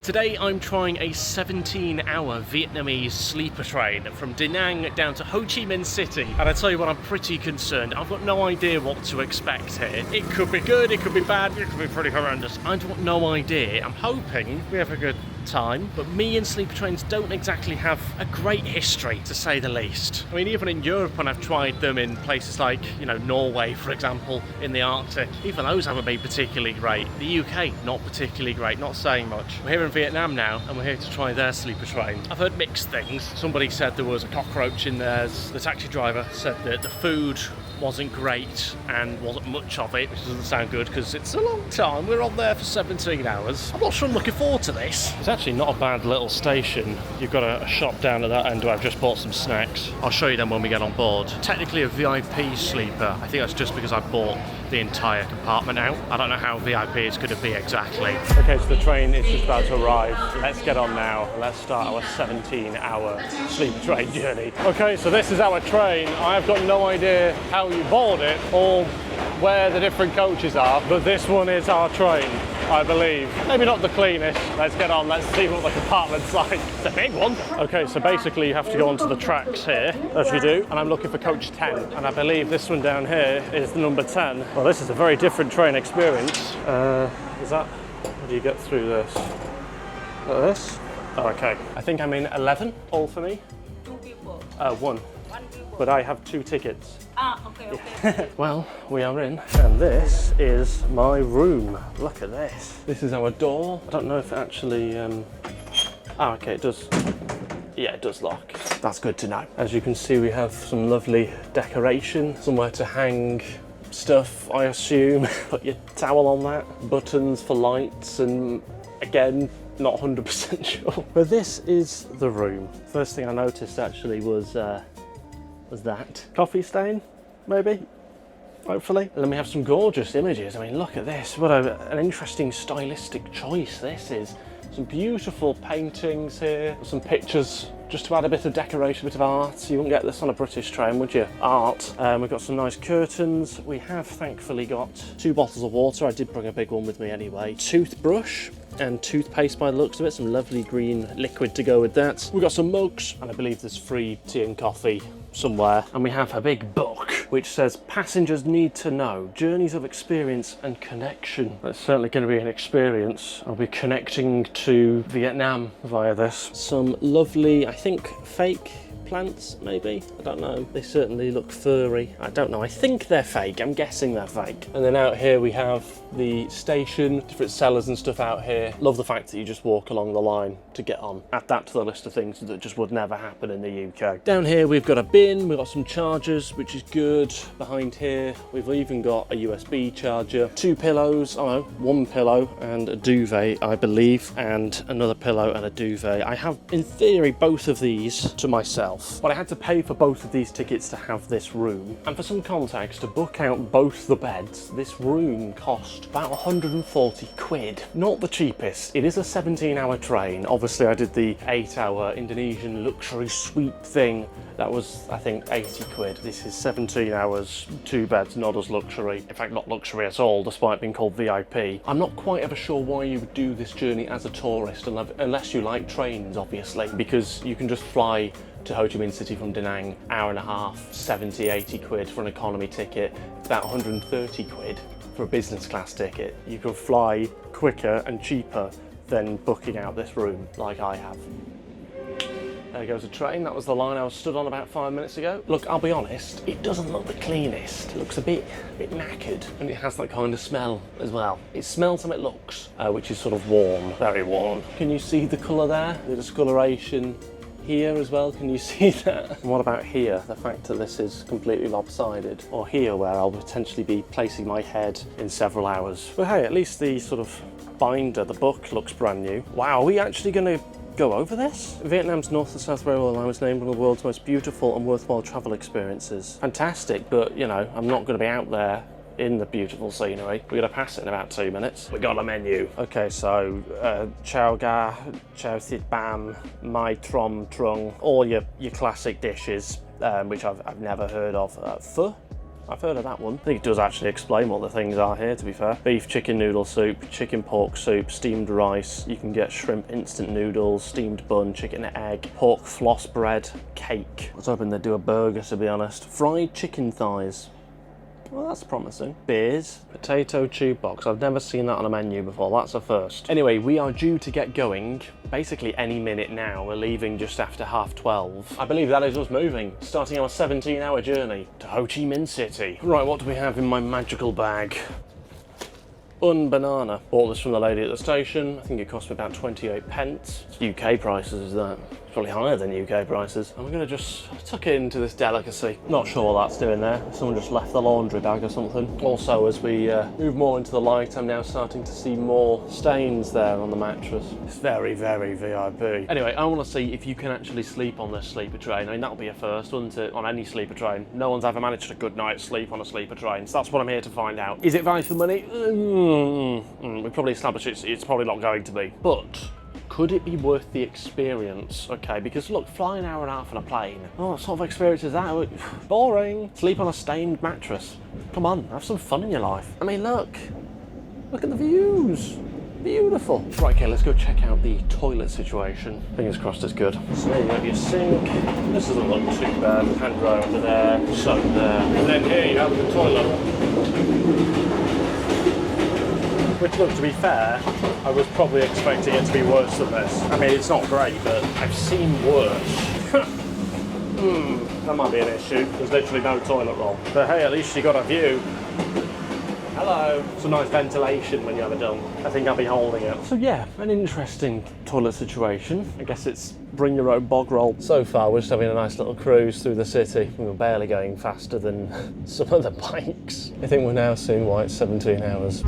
Today I'm trying a 17-hour Vietnamese sleeper train from Da Nang down to Ho Chi Minh City, and I tell you what, I'm pretty concerned. I've got no idea what to expect here. It could be good, it could be bad, it could be pretty horrendous. I've got no idea. I'm hoping we have a good time, but me and sleeper trains don't exactly have a great history, to say the least. I mean, even in Europe, when I've tried them in places like, you know, Norway, for example, in the Arctic, even those haven't been particularly great. The UK, not particularly great, not saying much. We're here in Vietnam now, and we're here to try their sleeper train. I've heard mixed things. Somebody said there was a cockroach in theirs. The taxi driver said that the food wasn't great and wasn't much of it, which doesn't sound good because it's a long time. We're on there for 17 hours. I'm not sure I'm looking forward to this. It's actually not a bad little station. You've got a shop down at that end where I've just bought some snacks. I'll show you them when we get on board. Technically a VIP sleeper. I think that's just because I bought the entire compartment out. I don't know how VIP it's going to be exactly. Okay, so the train is just about to arrive. Let's get on now. Let's start our 17-hour sleeper train journey. Okay, so this is our train. I've got no idea how you board it or where the different coaches are, but this one is our train, I believe. Maybe not the cleanest. Let's get on, let's see what the compartment's like. It's a big one. Okay, so basically you have to go onto the tracks here, as you do, and I'm looking for coach 10, and I believe this one down here is the number 10. Well, this is a very different train experience. Is that, how do you get through this? Like this? Oh, okay. I think I'm in 11, all for me. 2 people. One. 1 people. But I have 2 tickets. Okay. Well, we are in, and this is my room. Look at this. This is our door. I don't know if it actually, oh, okay, it does. Yeah, it does lock. That's good to know. As you can see, we have some lovely decoration, somewhere to hang stuff, I assume. Put your towel on that. Buttons for lights, and again, not 100% sure. But this is the room. First thing I noticed actually was that coffee stain, maybe, hopefully. And then we have some gorgeous images. I mean, look at this. What an interesting stylistic choice this is. Some beautiful paintings here, some pictures, just to add a bit of decoration, a bit of art. You wouldn't get this on a British train, would you? Art. We've got some nice curtains. We have thankfully got 2 bottles of water. I did bring a big one with me anyway. Toothbrush and toothpaste by the looks of it. Some lovely green liquid to go with that. We've got some mugs, and I believe there's free tea and coffee somewhere. And we have a big book which says passengers need to know journeys of experience and connection. That's certainly going to be an experience. I'll be connecting to Vietnam via this. Some lovely, I think, fake plants, maybe? I don't know. They certainly look furry. I don't know. I think they're fake. I'm guessing they're fake. And then out here we have the station, different sellers and stuff out here. Love the fact that you just walk along the line to get on. Add that to the list of things that just would never happen in the UK. Down here we've got a bin, we've got some chargers, which is good. Behind here we've even got a USB charger, 2 pillows, 1 pillow and a duvet, I believe, and another pillow and a duvet. I have, in theory, both of these to myself. But I had to pay for both of these tickets to have this room. And for some context, to book out both the beds, this room cost about 140 quid. Not the cheapest. It is a 17-hour train. Obviously, I did the 8-hour Indonesian luxury suite thing. That was, I think, 80 quid. This is 17 hours, 2 beds, not as luxury. In fact, not luxury at all, despite being called VIP. I'm not quite ever sure why you would do this journey as a tourist, unless you like trains, obviously, because you can just fly to Ho Chi Minh City from Da Nang, hour and a half, 70, 80 quid for an economy ticket, about 130 quid for a business class ticket. You can fly quicker and cheaper than booking out this room like I have. There goes a train. That was the line I was stood on about 5 minutes ago. Look, I'll be honest, it doesn't look the cleanest. It looks a bit knackered, and it has that kind of smell as well. It smells and it looks, which is sort of warm, very warm. Can you see the colour there? The discoloration here as well, can you see that? And what about here? The fact that this is completely lopsided. Or here, where I'll potentially be placing my head in several hours. But hey, at least the sort of binder, the book, looks brand new. Wow, are we actually going to go over this? Vietnam's North and South Railway line was named one of the world's most beautiful and worthwhile travel experiences. Fantastic, but you know, I'm not going to be out there in the beautiful scenery. We're going to pass it in about 2 minutes. We got a menu. Okay, so chao ga, chao thit bam, mai trom trung, all your classic dishes, which I've never heard of. Pho, I've heard of that one. I think it does actually explain what the things are here, to be fair. Beef, chicken noodle soup, chicken pork soup, steamed rice. You can get shrimp instant noodles, steamed bun, chicken egg, pork floss bread, cake. I was hoping they'd do a burger, to be honest. Fried chicken thighs. Well, that's promising. Beers, potato tube box. I've never seen that on a menu before. That's a first. Anyway, we are due to get going basically any minute now. We're leaving just after 12:30. I believe that is us moving, starting our 17-hour journey to Ho Chi Minh City. Right, what do we have in my magical bag? Banana. Bought this from the lady at the station. I think it cost me about 28 pence. It's UK prices, is that? It's probably higher than UK prices. And we're gonna just tuck it into this delicacy. Not sure what that's doing there. Someone just left the laundry bag or something. Also, as we move more into the light, I'm now starting to see more stains there on the mattress. It's very, very VIP. Anyway, I wanna see if you can actually sleep on this sleeper train. I mean, that'll be a first, wouldn't it? On any sleeper train. No one's ever managed a good night's sleep on a sleeper train. So that's what I'm here to find out. Is it value for money? We probably established it's probably not going to be. But could it be worth the experience? Okay, because look, fly an hour and a half on a plane. Oh, what sort of experience is that? Boring. Sleep on a stained mattress. Come on, have some fun in your life. I mean, look at the views. Beautiful. Right, okay, let's go check out the toilet situation. Fingers crossed it's good. So you have your sink. This doesn't look too bad. Hand dryer under there, soap there. And then here you have the toilet. Which, look, to be fair, I was probably expecting it to be worse than this. I mean, it's not great, but I've seen worse. That might be an issue. There's literally no toilet roll. But hey, at least you got a view. Hello. Some nice ventilation when you have it done. I think I'll be holding it. So yeah, an interesting toilet situation. I guess it's bring your own bog roll. So far, we're just having a nice little cruise through the city. We're barely going faster than some of the bikes. I think we're now seeing why it's 17 hours.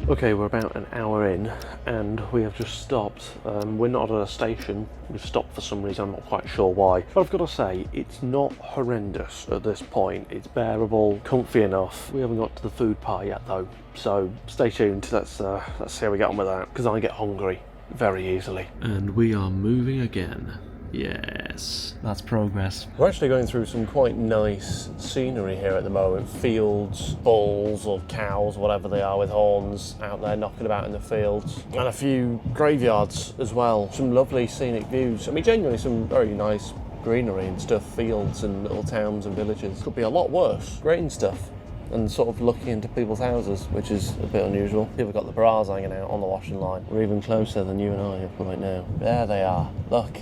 Okay, we're about an hour in and we have just stopped. We're not at a station. We've stopped for some reason, I'm not quite sure why. But I've got to say, it's not horrendous at this point. It's bearable, comfy enough. We haven't got to the food part yet though, so stay tuned. Let's see how we get on with that, because I get hungry very easily. And we are moving again. Yes, that's progress. We're actually going through some quite nice scenery here at the moment. Fields, bulls or cows, whatever they are with horns out there knocking about in the fields. And a few graveyards as well. Some lovely scenic views. I mean, genuinely some very nice greenery and stuff, fields and little towns and villages. Could be a lot worse. Grain stuff. And sort of looking into people's houses, which is a bit unusual. People got the bras hanging out on the washing line. We're even closer than you and I are right now. There they are. Look.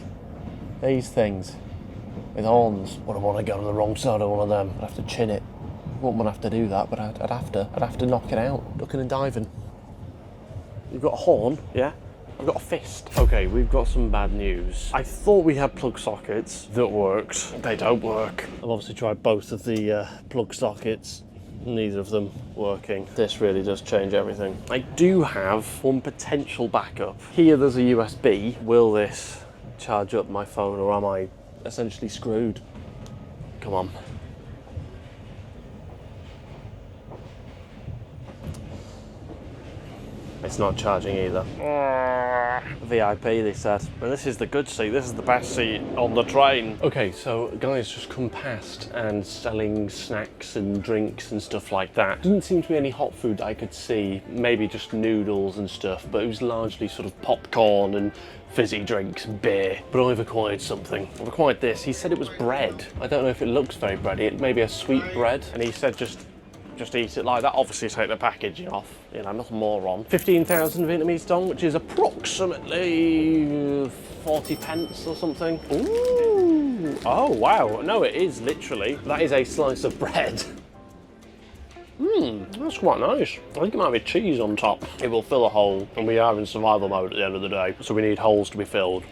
These things with horns. Wouldn't want to go on the wrong side of one of them. I'd have to chin it. Wouldn't want to have to do that, but I'd have to knock it out. Ducking and diving. You've got a horn, yeah? I've got a fist. Okay, we've got some bad news. I thought we had plug sockets that worked. They don't work. I've obviously tried both of the plug sockets. Neither of them working. This really does change everything. I do have one potential backup. Here there's a USB. Will this charge up my phone, or am I essentially screwed? Come on. It's not charging either. VIP, they said. And this is the good seat. This is the best seat on the train. Okay, so guys just come past and selling snacks and drinks and stuff like that. Didn't seem to be any hot food that I could see. Maybe just noodles and stuff, but it was largely sort of popcorn and fizzy drinks and beer. But I've acquired something. I've acquired this. He said it was bread. I don't know if it looks very bready. It may be a sweet bread. And he said just eat it like that. Obviously take the packaging off, you know, I'm not a moron. 15,000 Vietnamese dong, which is approximately 40 pence or something. Ooh, oh wow, no it is literally. That is a slice of bread. That's quite nice. I think it might be cheese on top. It will fill a hole, and we are in survival mode at the end of the day, so we need holes to be filled.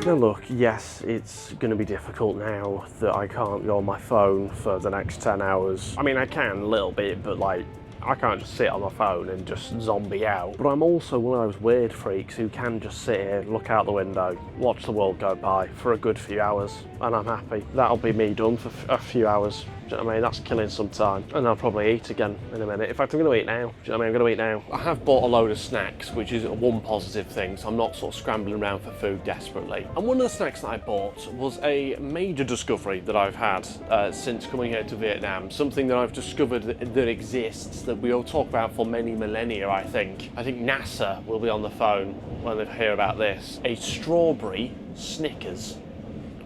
Now look, yes, it's going to be difficult now that I can't go on my phone for the next 10 hours. I mean, I can a little bit, but like, I can't just sit on my phone and just zombie out. But I'm also one of those weird freaks who can just sit here, look out the window, watch the world go by for a good few hours, and I'm happy. That'll be me done for a few hours. Do you know what I mean? That's killing some time. And I'll probably eat again in a minute. In fact, I'm going to eat now. Do you know what I mean? I'm going to eat now. I have bought a load of snacks, which is one positive thing, so I'm not sort of scrambling around for food desperately. And one of the snacks that I bought was a major discovery that I've had since coming here to Vietnam. Something that I've discovered that exists, that we'll talk about for many millennia, I think. I think NASA will be on the phone when they hear about this. A strawberry Snickers.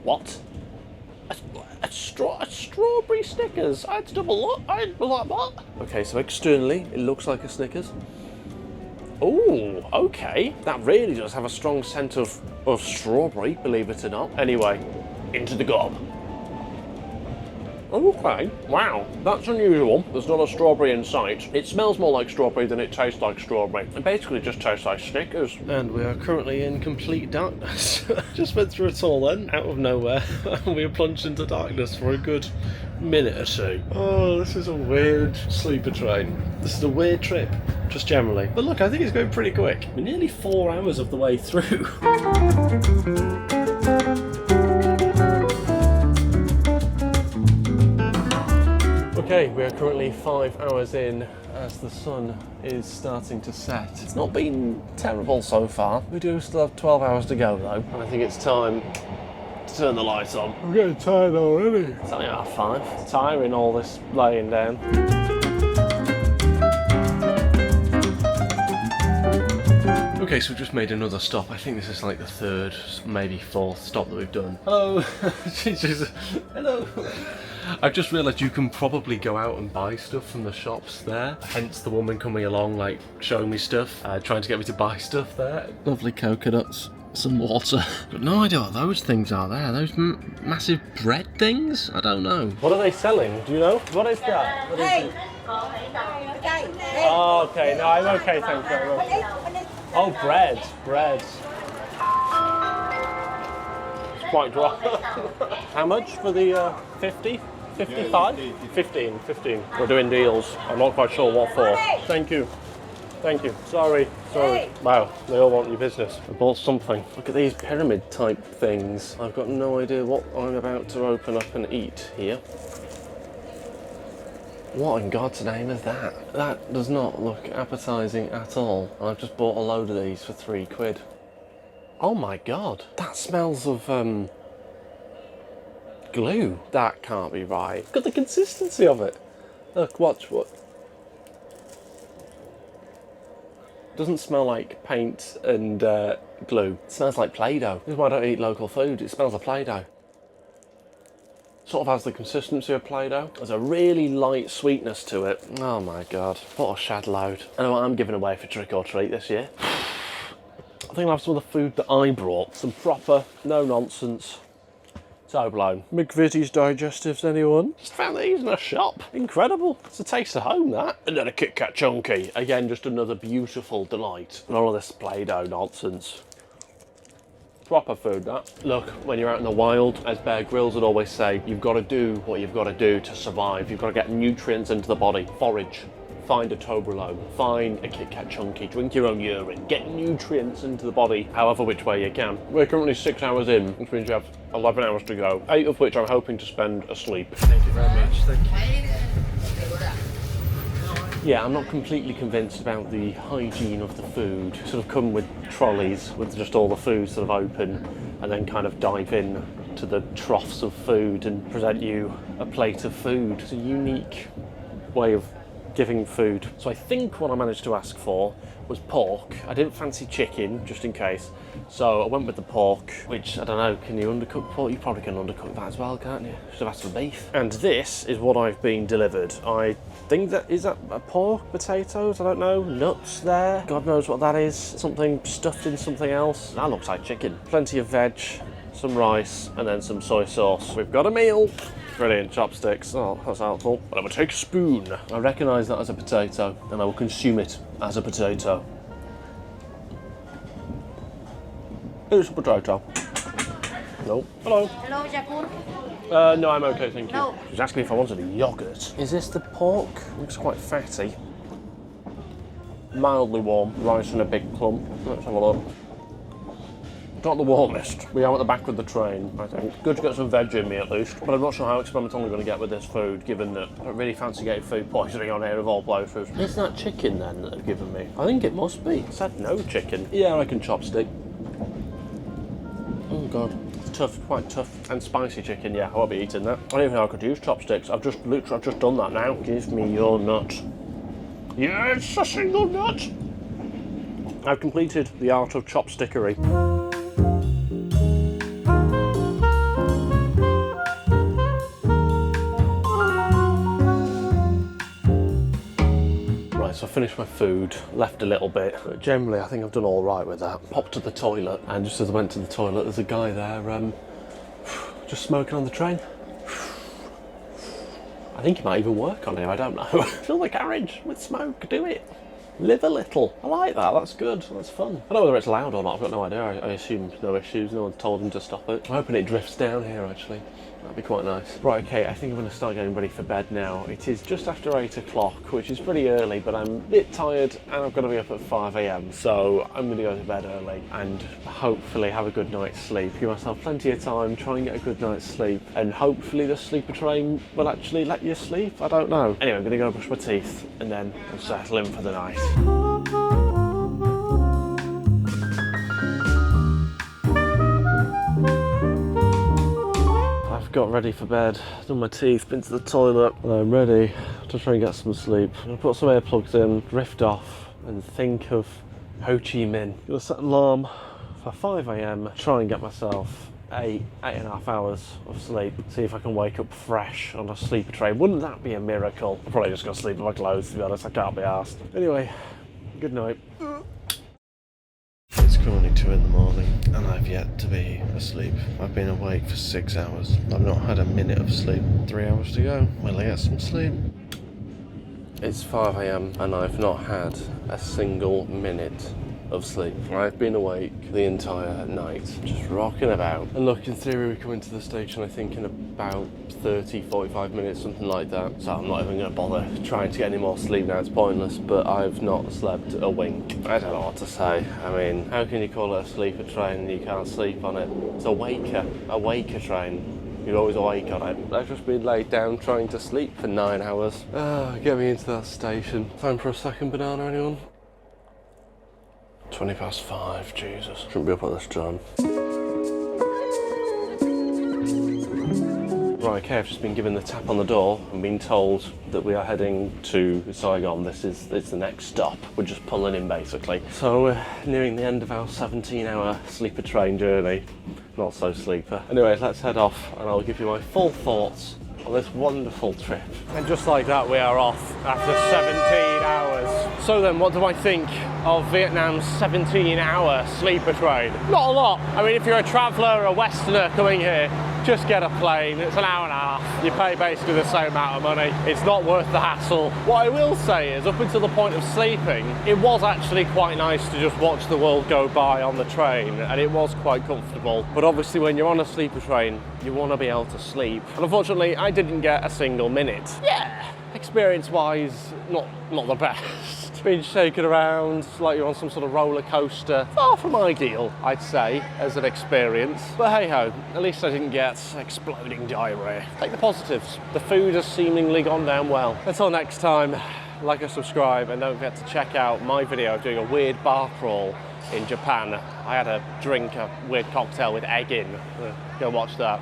What? A strawberry Snickers. I had to double look. I was like, what? Okay, so externally, it looks like a Snickers. Oh, okay. That really does have a strong scent of strawberry, believe it or not. Anyway, into the gob. Okay, wow, that's unusual. There's not a strawberry in sight. It smells more like strawberry than it tastes like strawberry. It basically just tastes like Snickers. And we are currently in complete darkness. Just went through it all then, out of nowhere. We were plunged into darkness for a good minute or two. Oh, this is a weird sleeper train. This is a weird trip, just generally. But look, I think it's going pretty quick. We're nearly 4 hours of the way through. Okay, we are currently 5 hours in as the sun is starting to set. It's not been terrible so far. We do still have 12 hours to go though, and I think it's time to turn the lights on. I'm getting tired already. It's only 5:30. It's tiring all this laying down. Okay, so we've just made another stop. I think this is like the 3rd, maybe 4th stop that we've done. Hello! Jesus. Hello! I've just realised you can probably go out and buy stuff from the shops there. Hence the woman coming along, like, showing me stuff, trying to get me to buy stuff there. Lovely coconuts, some water. Got no idea what those things are there. Those massive bread things? I don't know. What are they selling? Do you know? What is that? What is it? Oh, okay. No, I'm okay, thank you very much. Oh, bread. It's quite dry. How much for the 50? 55? 15. We're doing deals. I'm not quite sure what for. Thank you. Sorry. Wow, they all want your business. I bought something. Look at these pyramid type things. I've got no idea what I'm about to open up and eat here. What in God's name is that? That does not look appetising at all. And I've just bought a load of these for £3. Oh my God, that smells of glue. That can't be right. Look at the consistency of it. Look, watch what. Doesn't smell like paint and glue. It smells like Play-Doh. This is why I don't eat local food. It smells like Play-Doh. Sort of has the consistency of Play-Doh. There's a really light sweetness to it. Oh my God, what a shad load. I know what I'm giving away for trick or treat this year. I think I'll have some of the food that I brought. Some proper, no nonsense. So blown. McVitie's digestives, anyone? Just found these in a shop. Incredible. It's a taste of home, that. And then a Kit Kat Chunky. Again, just another beautiful delight. And all of this Play-Doh nonsense. Proper food, that. Look, when you're out in the wild, as Bear Grylls would always say, you've got to do what you've got to do to survive. You've got to get nutrients into the body. Forage. Find a Toblerone, find a Kit Kat Chunky, drink your own urine, get nutrients into the body however which way you can. We're currently 6 hours in, which means you have 11 hours to go, 8 of which I'm hoping to spend asleep. Thank you very much, thank you. Yeah, I'm not completely convinced about the hygiene of the food. Sort of come with trolleys with just all the food sort of open and then kind of dive in to the troughs of food and present you a plate of food. It's a unique way of giving food. So I think what I managed to ask for was pork. I didn't fancy chicken, just in case. So I went with the pork, which, I don't know, can you undercook pork? You probably can undercook that as well, can't you? Should have asked for beef. And this is what I've been delivered. I think is that a pork, potatoes? I don't know. Nuts there. God knows what that is. Something stuffed in something else. That looks like chicken. Plenty of veg, some rice, and then some soy sauce. We've got a meal. Brilliant, chopsticks. Oh, that's helpful. But I will take a spoon. I recognise that as a potato, and I will consume it as a potato. Here's a potato. No. Hello. Hello, Chapman. No, I'm okay, thank you. No. She's asking if I wanted a yoghurt. Is this the pork? Looks quite fatty. mildly warm, rice in a big clump. Let's have a look. Not the warmest. We are at the back of the train, I think. Good to get some veg in me at least, but I'm not sure how experimental I'm going to get with this food, given that I don't really fancy getting food poisoning on here of all places. Is that chicken then that they've given me? I think it must be. It said no chicken. Yeah, I reckon chopstick. Oh god. Tough, quite tough and spicy chicken, yeah, I won't be eating that. I don't even know I could use chopsticks. I've just done that now. Give me your nut. Yes, a single nut! I've completed the art of chopstickery. So I finished my food, left a little bit, but generally I think I've done all right with that. Popped to the toilet, and just as I went to the toilet, there's a guy there just smoking on the train. I think he might even work on here, I don't know. Fill the carriage with smoke, do it. Live a little. I like that, that's good, that's fun. I don't know whether it's loud or not, I've got no idea. I assume no issues, no one's told him to stop it. I'm hoping it drifts down here actually. That'd be quite nice. Right, okay, I think I'm going to start getting ready for bed now. It is just after 8 o'clock, which is pretty early, but I'm a bit tired and I've got to be up at 5 AM. So I'm going to go to bed early and hopefully have a good night's sleep. Give myself plenty of time, try and get a good night's sleep, and hopefully the sleeper train will actually let you sleep. I don't know. Anyway, I'm going to go brush my teeth and then I'll settle in for the night. Got ready for bed, done my teeth, been to the toilet, and I'm ready to try and get some sleep. I'm gonna put some earplugs in, drift off, and think of Ho Chi Minh. I'm gonna set an alarm for 5 AM, try and get myself 8.5 hours of sleep, see if I can wake up fresh on a sleeper train. Wouldn't that be a miracle? I'm probably just gonna sleep in my clothes, to be honest, I can't be arsed. Anyway, good night. It's currently 2 in the morning and I've yet to be asleep. I've been awake for 6 hours. I've not had a minute of sleep. 3 hours to go. Will I get some sleep? It's 5 AM and I've not had a single minute of sleep. I've been awake the entire night, just rocking about. And look, in theory we come into the station I think in about 30-45 minutes, something like that. So I'm not even going to bother trying to get any more sleep now, it's pointless, but I've not slept a wink. I don't know what to say. I mean, how can you call it a sleeper train and you can't sleep on it? It's a waker train. You're always awake on it. I've just been laid down trying to sleep for 9 hours. Get me into that station. Time for a second banana, anyone? 5:20, Jesus. Shouldn't be up at this time. Right, okay, I've just been given the tap on the door and been told that we are heading to Saigon. It's the next stop. We're just pulling in basically. So we're nearing the end of our 17-hour sleeper train journey. Not so sleeper. Anyway, let's head off and I'll give you my full thoughts on this wonderful trip. And just like that, we are off after 17 hours. So then, what do I think of Vietnam's 17-hour sleeper train? Not a lot. I mean, if you're a traveller, a Westerner coming here, just get a plane. It's an hour and a half. You pay basically the same amount of money. It's not worth the hassle. What I will say is, up until the point of sleeping, it was actually quite nice to just watch the world go by on the train, and it was quite comfortable. But obviously, when you're on a sleeper train, you want to be able to sleep. And unfortunately, I didn't get a single minute. Yeah, experience-wise, not the best. Being shaken around like you're on some sort of roller coaster. Far from ideal, I'd say, as an experience. But hey-ho, at least I didn't get exploding diarrhea. Take the positives. The food has seemingly gone down well. Until next time, like and subscribe, and don't forget to check out my video of doing a weird bar crawl in Japan. I had a drink, a weird cocktail with egg in. Go watch that.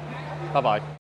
Bye-bye.